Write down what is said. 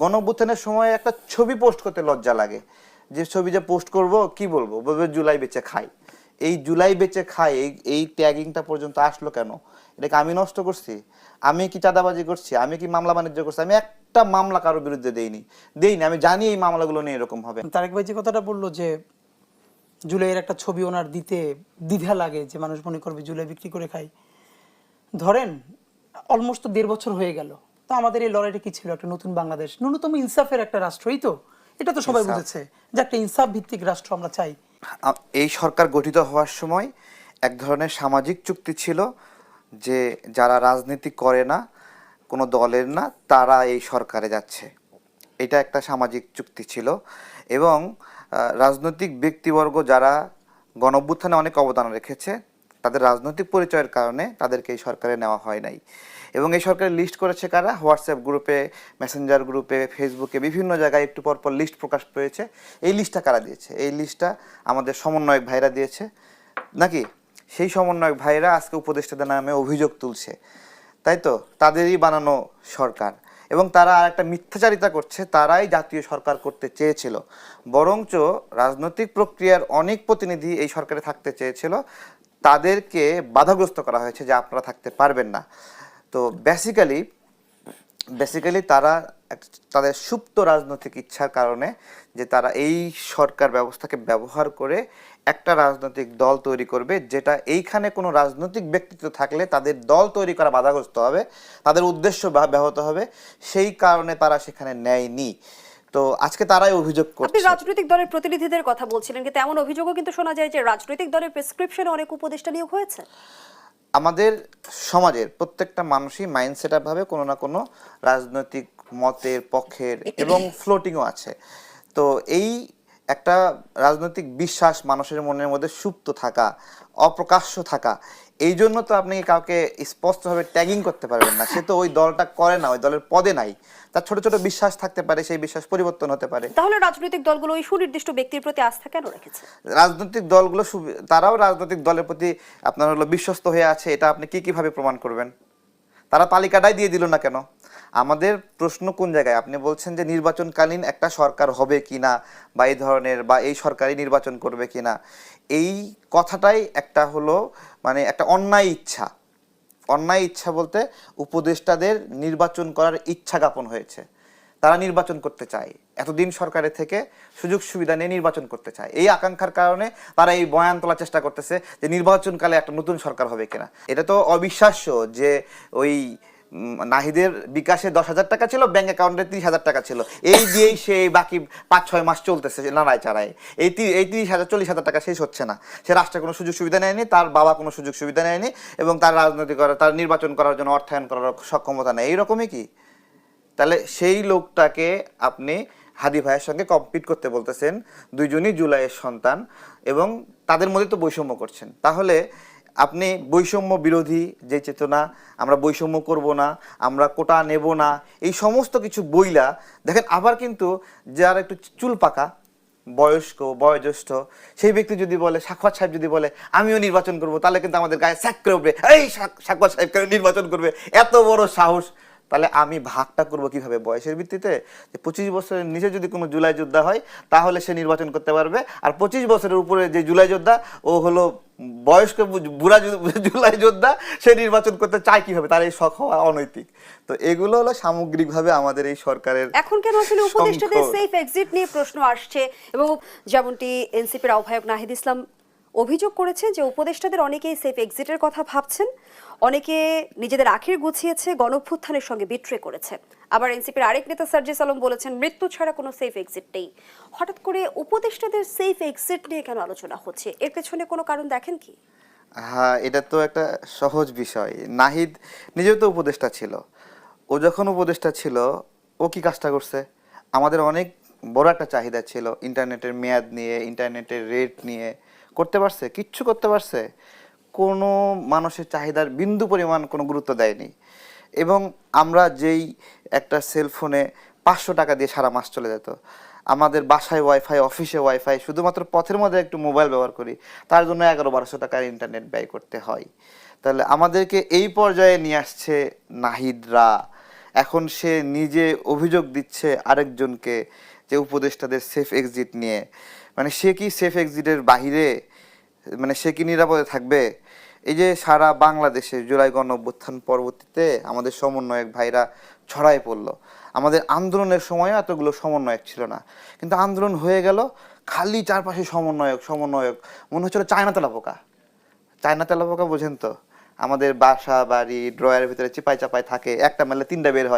গণঅভ্যুত্থানের সময় একটা ছবি পোস্ট করতে লজ্জা লাগে, যে ছবি যে পোস্ট করব কি বলবো, বলবে জুলাই বেচে খাই। এই জুলাই বেচে খাই এই ট্যাগিংটা পর্যন্ত আসলো কেন? এটাকে আমি নষ্ট করছি? আমি কি চাঁদাবাজি করছি? আমি কি মামলা বাণিজ্য করছি? আমি একটা মামলা কারোর বিরুদ্ধে দেইনি। আমি জানি এই মামলাগুলো নিয়ে এরকম হবে। তারেক ভাই যে কথাটা বললো যে জুলাইয়ের একটা ছবি ওনার দিতে দ্বিধা লাগে, যে মানুষ মনে করবে জুলাই বিক্রি করে খাই। ধরেন অলমোস্ট 1.5 বছর হয়ে গেল, তো আমাদের এই লড়াইটা কি ছিল? একটা নতুন বাংলাদেশ, ন্যূনতম ইনসাফের একটা রাষ্ট্রই তো, এটা তো সবাই বুঝেছে যে একটা ইনসাফ ভিত্তিক রাষ্ট্র আমরা চাই। এই সরকার গঠিত হওয়ার সময় এক ধরনের সামাজিক চুক্তি ছিল যে যারা রাজনীতি করে না, কোনো দলের না, তারা এই সরকারে যাচ্ছে। এটা একটা সামাজিক চুক্তি ছিল। এবং রাজনৈতিক ব্যক্তিবর্গ যারা গণঅভ্যুত্থানে অনেক অবদান রেখেছে, তাদের রাজনৈতিক পরিচয়ের কারণে তাদেরকে এই সরকারে নেওয়া হয় নাই। এবং এই সরকারের লিস্ট করেছে কারা? হোয়াটসঅ্যাপ গ্রুপে, মেসেঞ্জার গ্রুপে, ফেসবুকে বিভিন্ন জায়গায় একটু পরপর লিস্ট প্রকাশ পেয়েছে। এই লিস্টটা কারা দিয়েছে? এই লিস্টটা আমাদের সমন্বয়ক ভাইরা দিয়েছে নাকি? সেই সমন্বয়ক ভাইরা আজকে উপদেষ্টাদের নামে অভিযোগ তুলছে, তাই তো? তাদেরই বানানো সরকার। এবং তারা আর একটা মিথ্যাচারিতা করছে, তারাই জাতীয় সরকার করতে চেয়েছিল। বরঞ্চ রাজনৈতিক প্রক্রিয়ার অনেক প্রতিনিধি এই সরকারে থাকতে চেয়েছিল, তাদেরকে বাধাগ্রস্ত করা হয়েছে যে আপনারা থাকতে পারবেন না। তো বেসিক্যালি তারা তাদের সুপ্ত রাজনৈতিক ইচ্ছার কারণে, যে তারা এই সরকার ব্যবস্থাকে ব্যবহার করে একটা রাজনৈতিক দল তৈরি করবে, যেটা এইখানে কোনো রাজনৈতিক ব্যক্তিত্ব থাকলে তাদের দল তৈরি করা বাধাগ্রস্ত হবে, তাদের উদ্দেশ্য ব্যাহত হবে, সেই কারণে তারা সেখানে নেয়নি। তো আজকে তারাই অভিযোগ করছে। আপনি রাজনৈতিক দলের প্রতিনিধিদের কথা বলছিলেন, কিন্তু এমন অভিযোগও কিন্তু শোনা যায় যে রাজনৈতিক দলের প্রেসক্রিপশনে অনেক উপদেষ্টা নিয়োগ হয়েছে। আমাদের সমাজের প্রত্যেকটা মানুষই মাইন্ডসেট ভাবে কোনো না কোনো রাজনৈতিক মতের পক্ষের এবং ফ্লোটিংও আছে। তো এই একটা রাজনৈতিক বিশ্বাস মানুষের মনের মধ্যে সুপ্ত থাকা, অপ্রকাশ্য থাকা, এই জন্য তো আপনি কাউকে স্পষ্টভাবে ট্যাগিং করতে পারবেন না। সে তো ওই দলটা করে না, ওই দলের পদে নাই, তার ছোট ছোট বিশ্বাস থাকতে পারে, সেই বিশ্বাস পরিবর্তন হতে পারে। তাহলে রাজনৈতিক দলগুলো ওই সুনির্দিষ্ট ব্যক্তির প্রতি আস্থা কেন রেখেছে? রাজনৈতিক দলগুলো তারাও রাজনৈতিক দলের প্রতি আপনার হলো বিশ্বস্ত হয়ে আছে, এটা আপনি কিভাবে প্রমাণ করবেন? তারা তালিকাটাই দিয়ে দিল না কেন? আমাদের প্রশ্ন কোন জায়গায়? আপনি বলছেন যে নির্বাচনকালীন একটা সরকার হবে কিনা, বা এই ধরনের, বা এই সরকারই নির্বাচন করবে কিনা, এই কথাটাই একটা হলো মানে একটা অন্যায় ইচ্ছা বলতে উপদেষ্টাদের নির্বাচন করার ইচ্ছা জ্ঞাপন হয়েছে। তারা নির্বাচন করতে চায়, এতদিন সরকারের থেকে সুযোগ সুবিধা নিয়ে নির্বাচন করতে চায়। এই আকাঙ্ক্ষার কারণে তারা এই বয়ান তোলার চেষ্টা করতেছে যে নির্বাচনকালে একটা নতুন সরকার হবে কিনা। এটা তো অবিশ্বাস্য যে ওই নাহিদের বিকাশে 10,000 টাকা ছিল, ব্যাংক অ্যাকাউন্টে 30,000 টাকা ছিল, এই দিয়েই সে বাকি 5-6 মাস চলতেছে নাড়ায় চাড়ায়। এই 30,000 40,000 টাকা শেষ হচ্ছে না। সে রাষ্ট্রে কোনো সুযোগ সুবিধা নেয়নি, তার বাবা কোনো সুযোগ সুবিধা নেয়নি, এবং তার রাজনৈতিক তার নির্বাচন করার জন্য অর্থায়ন করার সক্ষমতা নেই। এইরকমই কি? তাহলে সেই লোকটাকে আপনি হাদি ভাইয়ের সঙ্গে কম্পিট করতে বলতেছেন, দুইজনই জুলাইয়ের সন্তান, এবং তাদের মধ্যে তো বৈষম্য করছেন। তাহলে আপনি বৈষম্য বিরোধী যে চেতনা, আমরা বৈষম্য করব না, আমরা কোটা নেব না, এই সমস্ত কিছু বইলা দেখেন। আবার কিন্তু যারা একটু চুল পাকা, বয়স্ক, বয়োজ্যেষ্ঠ সেই ব্যক্তি যদি বলে, সাক্ষাৎ সাহেব যদি বলে আমিও নির্বাচন করব, তাহলে কিন্তু আমাদের গায়ে স্যাক করে উঠবে, এই সাক্ষাৎ সাহেব কেন নির্বাচন করবে, এত বড় সাহস। তাহলে আমি ভাগটা করব কিভাবে? বয়সের ভিত্তিতে? যে 25 বছরের নিচে যদি কোনো জুলাই যোদ্ধা হয় তাহলে সে নির্বাচন করতে পারবে, আর 25 বছরের উপরে যে জুলাই যোদ্ধা, ও হলো বয়স্ক বুড়া জুলাই যোদ্ধা, সে নির্বাচন করতে চায় কিভাবে? তার এই শখ হওয়া অনৈতিক। তো এগুলো হলো সামগ্রিকভাবে আমাদের এই সরকারের। এখন কেন আসলে উপদেষ্টাদের সেফ এক্সিট নিয়ে প্রশ্ন আসছে, এবং যেমনটি এনসিপির আহ্বায়ক নাহিদ ইসলাম অভিযোগ করেছে যে উপদেষ্টাদের অনেকেই সেফ এক্সিটের কথা ভাবছেন, অনেকে নিজেদের আখির গুছিয়েছে, গণঅভ্যুত্থানের সঙ্গে বিট্রে করেছে। আবার এনসিপির আরেক নেতা সার্জিস আলম বলেছেন মৃত্যু ছাড়া কোনো সেফ এক্সিট নেই। হঠাৎ করে উপদেষ্টাদের সেফ এক্সিট নিয়ে কেন আলোচনা হচ্ছে? এর পেছনে কোনো কারণ দেখেন কি? হ্যাঁ, এটা তো একটা সহজ বিষয়। নাহিদ নিজেও তো উপদেষ্টা ছিল। ও যখন উপদেষ্টা ছিল, ও কি কাজটা করছে? আমাদের অনেক বড় একটা চাহিদা ছিল ইন্টারনেটের মেয়াদ নিয়ে, ইন্টারনেটের রেট নিয়ে। করতে পারছে? কিচ্ছু করতে পারছে? কোনো মানুষের চাহিদার বিন্দু পরিমাণ কোনো গুরুত্ব দেয়নি। এবং আমরা যেই একটা সেলফোনে 500 টাকা দিয়ে সারা মাস চলে যেত, আমাদের বাসায় ওয়াইফাই, অফিসে ওয়াইফাই, শুধুমাত্র পথের মধ্যে একটু মোবাইল ব্যবহার করি, তার জন্য 1100-1200 টাকার ইন্টারনেট ব্যয় করতে হয়। তাহলে আমাদেরকে এই পর্যায়ে নিয়ে আসছে নাহিদরা, এখন সে নিজে অভিযোগ দিচ্ছে আরেকজনকে যে উপদেষ্টাদের সেফ এক্সিট নিয়ে, মানে সে কি সেফ এক্সিটের বাহিরে, মানে সে কি নিরাপদে থাকবে? এই যে সারা বাংলাদেশে জুলাই গণঅভ্যুত্থান পরবর্তীতে আমাদের সমন্বয়ক ভাইরা ছড়ায় পড়লো, আমাদের আন্দোলনের সময় এতগুলো সমন্বয়ক ছিল না, কিন্তু আন্দোলন হয়ে গেল খালি চারপাশে সমন্বয়ক সমন্বয়ক, মনে হচ্ছিল চায়না তেলা পোকা। চায়না তেলা পোকা বোঝেন তো, আমাদের বাসা বাড়ি ড্রয়ারের ভিতরে চিপাই চাপাই থাকে, একটা মেলে তিনটা বের হয়,